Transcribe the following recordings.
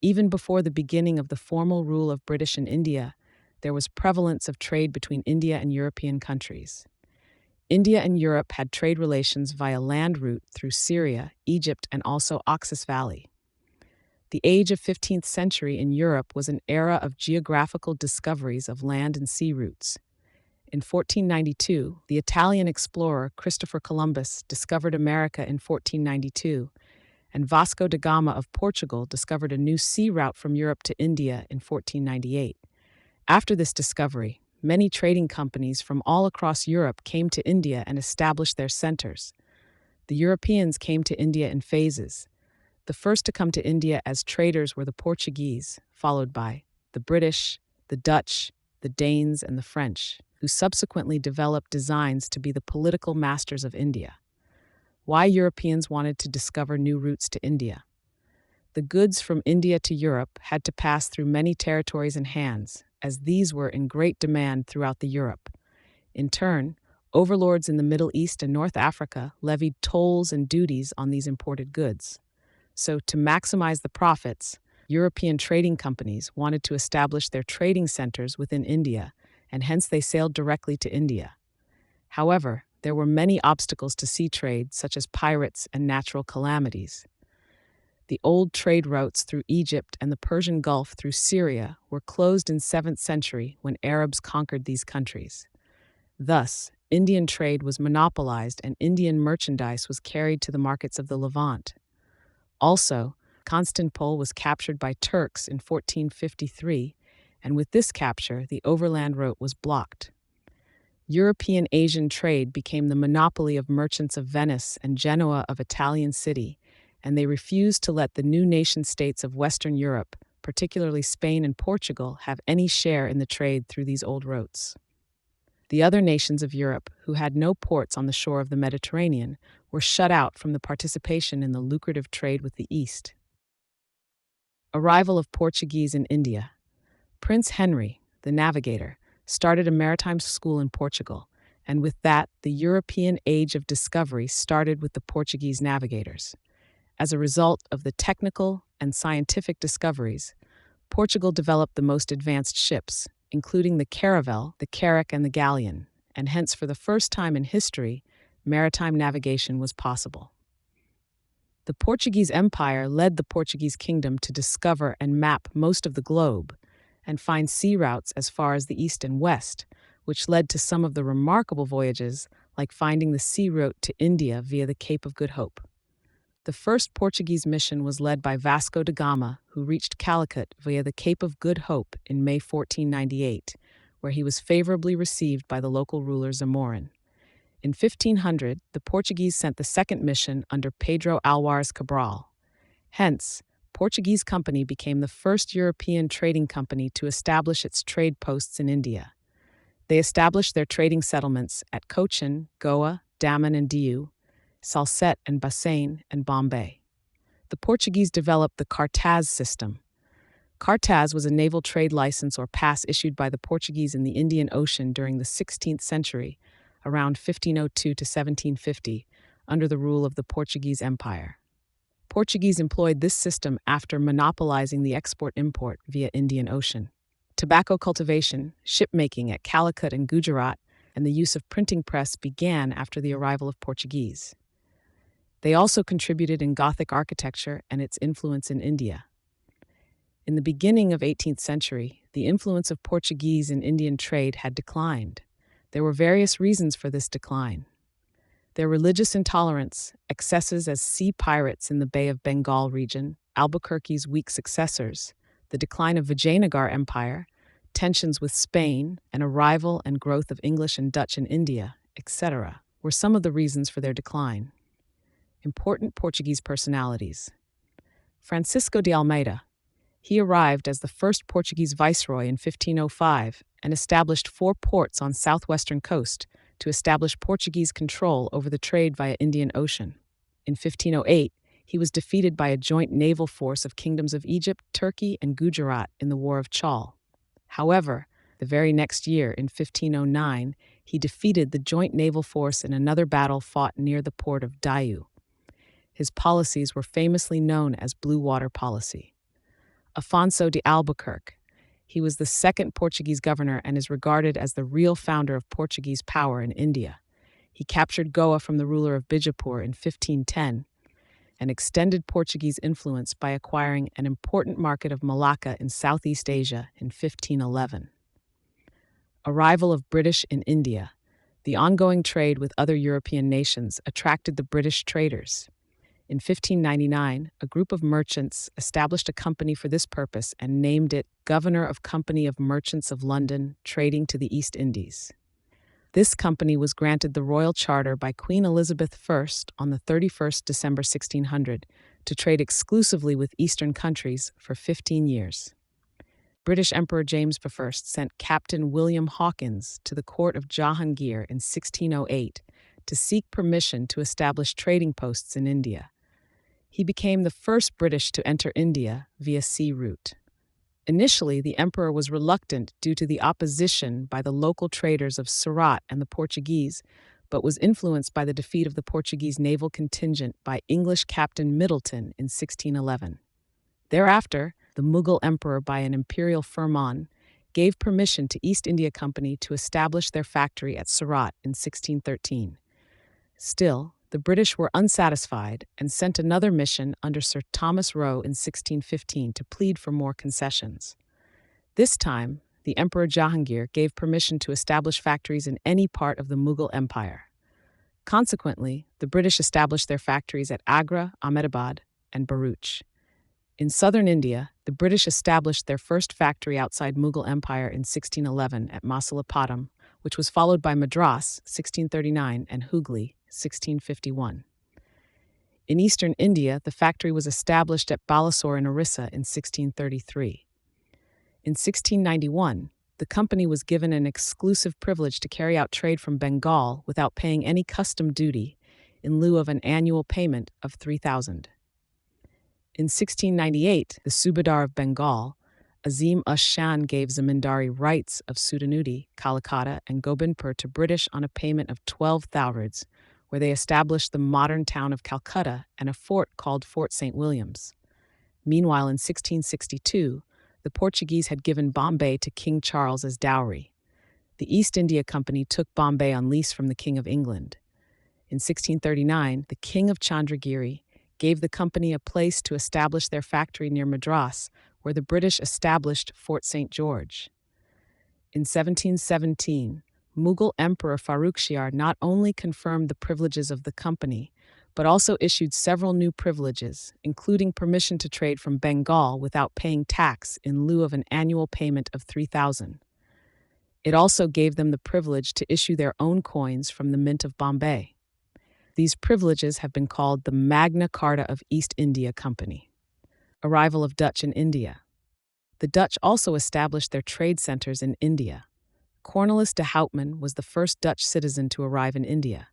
Even before the beginning of the formal rule of British in India, there was prevalence of trade between India and European countries. India and Europe had trade relations via land route through Syria, Egypt, and also Oxus Valley. The age of 15th century in Europe was an era of geographical discoveries of land and sea routes. In 1492, the Italian explorer Christopher Columbus discovered America in 1492, and Vasco da Gama of Portugal discovered a new sea route from Europe to India in 1498. After this discovery, many trading companies from all across Europe came to India and established their centers. The Europeans came to India in phases. The first to come to India as traders were the Portuguese, followed by the British, the Dutch, the Danes, and the French, who subsequently developed designs to be the political masters of India. Why Europeans wanted to discover new routes to India. The goods from India to Europe had to pass through many territories and hands, as these were in great demand throughout the Europe. In turn, overlords in the Middle East and North Africa levied tolls and duties on these imported goods. So, to maximize the profits, European trading companies wanted to establish their trading centers within India, and hence they sailed directly to India. However, there were many obstacles to sea trade, such as pirates and natural calamities. The old trade routes through Egypt and the Persian Gulf through Syria were closed in 7th century when Arabs conquered these countries. Thus, Indian trade was monopolized and Indian merchandise was carried to the markets of the Levant. Also, Constantinople was captured by Turks in 1453, and with this capture, the overland route was blocked. European-Asian trade became the monopoly of merchants of Venice and Genoa of Italian city, and they refused to let the new nation-states of Western Europe, particularly Spain and Portugal, have any share in the trade through these old routes. The other nations of Europe, who had no ports on the shore of the Mediterranean, were shut out from the participation in the lucrative trade with the East. Arrival of Portuguese in India. Prince Henry, the navigator, started a maritime school in Portugal, and with that, the European age of discovery started with the Portuguese navigators. As a result of the technical and scientific discoveries, Portugal developed the most advanced ships, including the caravel, the carrack, and the galleon, and hence for the first time in history, maritime navigation was possible. The Portuguese Empire led the Portuguese kingdom to discover and map most of the globe, and find sea routes as far as the east and west, which led to some of the remarkable voyages, like finding the sea route to India via the Cape of Good Hope. The first Portuguese mission was led by Vasco da Gama, who reached Calicut via the Cape of Good Hope in May 1498, where he was favorably received by the local ruler Zamorin. In 1500, the Portuguese sent the second mission under Pedro Álvares Cabral. Hence, Portuguese company became the first European trading company to establish its trade posts in India. They established their trading settlements at Cochin, Goa, Daman and Diu, Salsette and Bassein, and Bombay. The Portuguese developed the cartaz system. Cartaz was a naval trade license or pass issued by the Portuguese in the Indian Ocean during the 16th century, around 1502 to 1750, under the rule of the Portuguese Empire. Portuguese employed this system after monopolizing the export-import via Indian Ocean. Tobacco cultivation, shipmaking at Calicut and Gujarat, and the use of printing press began after the arrival of Portuguese. They also contributed in Gothic architecture and its influence in India. In the beginning of 18th century, the influence of Portuguese in Indian trade had declined. There were various reasons for this decline. Their religious intolerance, excesses as sea pirates in the Bay of Bengal region, Albuquerque's weak successors, the decline of Vijayanagar Empire, tensions with Spain, and arrival and growth of English and Dutch in India, etc., were some of the reasons for their decline. Important Portuguese personalities. Francisco de Almeida. He arrived as the first Portuguese viceroy in 1505 and established 4 ports on southwestern coast to establish Portuguese control over the trade via Indian Ocean. In 1508, he was defeated by a joint naval force of kingdoms of Egypt, Turkey, and Gujarat in the War of Chal. However, the very next year, in 1509, he defeated the joint naval force in another battle fought near the port of Diu. His policies were famously known as Blue Water Policy. Afonso de Albuquerque. He was the second Portuguese governor and is regarded as the real founder of Portuguese power in India. He captured Goa from the ruler of Bijapur in 1510 and extended Portuguese influence by acquiring an important market of Malacca in Southeast Asia in 1511. Arrival of British in India. The ongoing trade with other European nations attracted the British traders. In 1599, a group of merchants established a company for this purpose and named it Governor of Company of Merchants of London, trading to the East Indies. This company was granted the royal charter by Queen Elizabeth I on the 31st December 1600 to trade exclusively with Eastern countries for 15 years. British Emperor James I sent Captain William Hawkins to the court of Jahangir in 1608 to seek permission to establish trading posts in India. He became the first British to enter India via sea route. Initially, the emperor was reluctant due to the opposition by the local traders of Surat and the Portuguese, but was influenced by the defeat of the Portuguese naval contingent by English Captain Middleton in 1611. Thereafter, the Mughal emperor, by an imperial firman, gave permission to East India Company to establish their factory at Surat in 1613. Still, the British were unsatisfied and sent another mission under Sir Thomas Roe in 1615 to plead for more concessions. This time, the Emperor Jahangir gave permission to establish factories in any part of the Mughal Empire. Consequently, the British established their factories at Agra, Ahmedabad, and Bharuch. In southern India, the British established their first factory outside Mughal Empire in 1611 at Masulipatam, which was followed by Madras, 1639, and Hooghly, 1651. In eastern India, the factory was established at Balasore in Orissa in 1633. In 1691, the company was given an exclusive privilege to carry out trade from Bengal without paying any custom duty, in lieu of an annual payment of 3,000. In 1698, the Subadar of Bengal, Azim Us-Shan, gave zamindari rights of Sudanudi, Kalikata, and Gobindpur to British on a payment of 12 thourands, where they established the modern town of Calcutta and a fort called Fort St. Williams. Meanwhile, in 1662, the Portuguese had given Bombay to King Charles as dowry. The East India Company took Bombay on lease from the King of England. In 1639, the King of Chandragiri gave the company a place to establish their factory near Madras, where the British established Fort St. George. In 1717, Mughal Emperor Farrukhsiyar not only confirmed the privileges of the company, but also issued several new privileges, including permission to trade from Bengal without paying tax in lieu of an annual payment of 3,000. It also gave them the privilege to issue their own coins from the Mint of Bombay. These privileges have been called the Magna Carta of East India Company. Arrival of Dutch in India. The Dutch also established their trade centers in India. Cornelis de Houtman was the first Dutch citizen to arrive in India.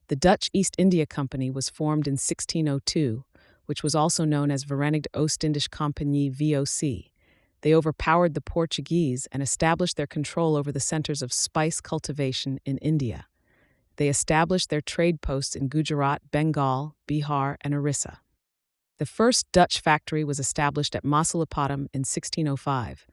The Dutch East India Company was formed in 1602, which was also known as Verenigde Oost-Indische Compagnie VOC. They overpowered the Portuguese and established their control over the centers of spice cultivation in India. They established their trade posts in Gujarat, Bengal, Bihar, and Orissa. The first Dutch factory was established at Masulipatam in 1605.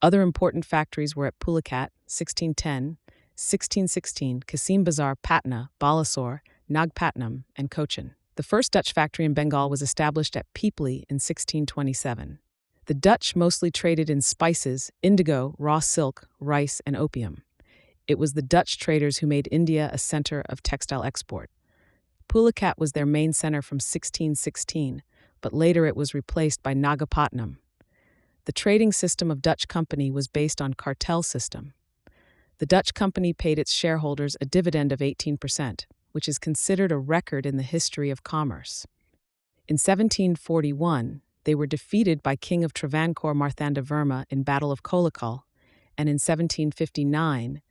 Other important factories were at Pulicat, 1610, 1616, Kasim Bazar, Patna, Balasore, Nagpatnam, and Cochin. The first Dutch factory in Bengal was established at Pipli in 1627. The Dutch mostly traded in spices, indigo, raw silk, rice, and opium. It was the Dutch traders who made India a center of textile export. Pulicat was their main center from 1616, but later it was replaced by Nagapatnam. The trading system of Dutch company was based on cartel system. The Dutch company paid its shareholders a dividend of 18%, which is considered a record in the history of commerce. In 1741, they were defeated by King of Travancore Marthandavarma in Battle of Kolokol, and in 1759,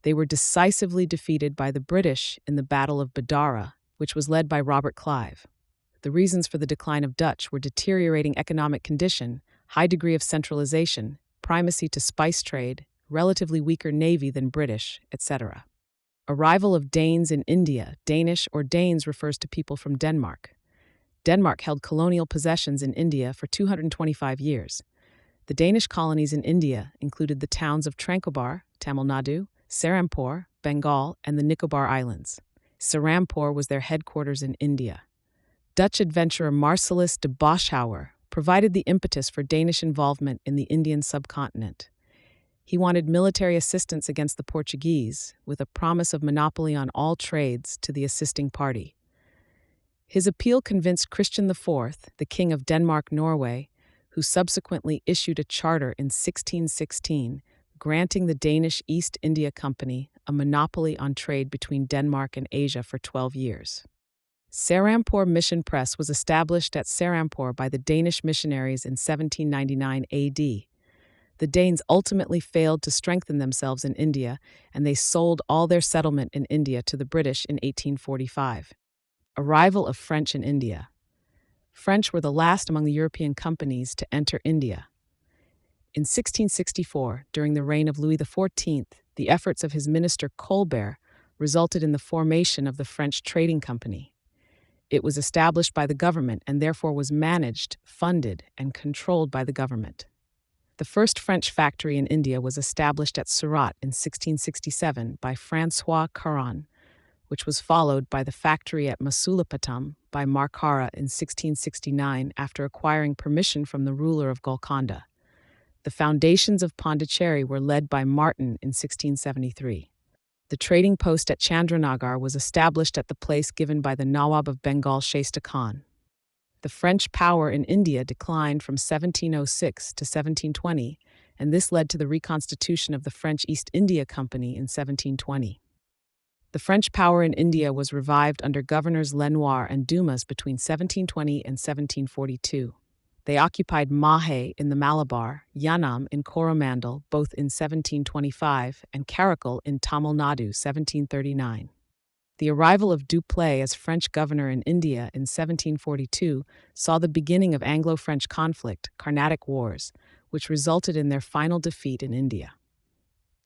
they were decisively defeated by the British in the Battle of Badara, which was led by Robert Clive. The reasons for the decline of Dutch were deteriorating economic condition, high degree of centralization, primacy to spice trade, relatively weaker navy than British, etc. Arrival of Danes in India. Danish or Danes refers to people from Denmark. Denmark held colonial possessions in India for 225 years. The Danish colonies in India included the towns of Tranquebar, Tamil Nadu, Serampore, Bengal, and the Nicobar Islands. Serampore was their headquarters in India. Dutch adventurer Marcellus de Boschauer provided the impetus for Danish involvement in the Indian subcontinent. He wanted military assistance against the Portuguese, with a promise of monopoly on all trades to the assisting party. His appeal convinced Christian IV, the King of Denmark-Norway, who subsequently issued a charter in 1616, granting the Danish East India Company a monopoly on trade between Denmark and Asia for 12 years. Serampore Mission Press was established at Serampore by the Danish missionaries in 1799 AD. The Danes ultimately failed to strengthen themselves in India, and they sold all their settlement in India to the British in 1845. Arrival of French in India. French were the last among the European companies to enter India. In 1664, during the reign of Louis XIV, the efforts of his minister Colbert resulted in the formation of the French Trading Company. It was established by the government and therefore was managed, funded, and controlled by the government. The first French factory in India was established at Surat in 1667 by François Caron, which was followed by the factory at Masulipatam by Markara in 1669 after acquiring permission from the ruler of Golconda. The foundations of Pondicherry were led by Martin in 1673. The trading post at Chandranagar was established at the place given by the Nawab of Bengal Shaista Khan. The French power in India declined from 1706 to 1720, and this led to the reconstitution of the French East India Company in 1720. The French power in India was revived under governors Lenoir and Dumas between 1720 and 1742. They occupied Mahe in the Malabar, Yanam in Coromandel, both in 1725, and Karakal in Tamil Nadu, 1739. The arrival of Dupleix as French governor in India in 1742 saw the beginning of Anglo-French conflict, Carnatic Wars, which resulted in their final defeat in India.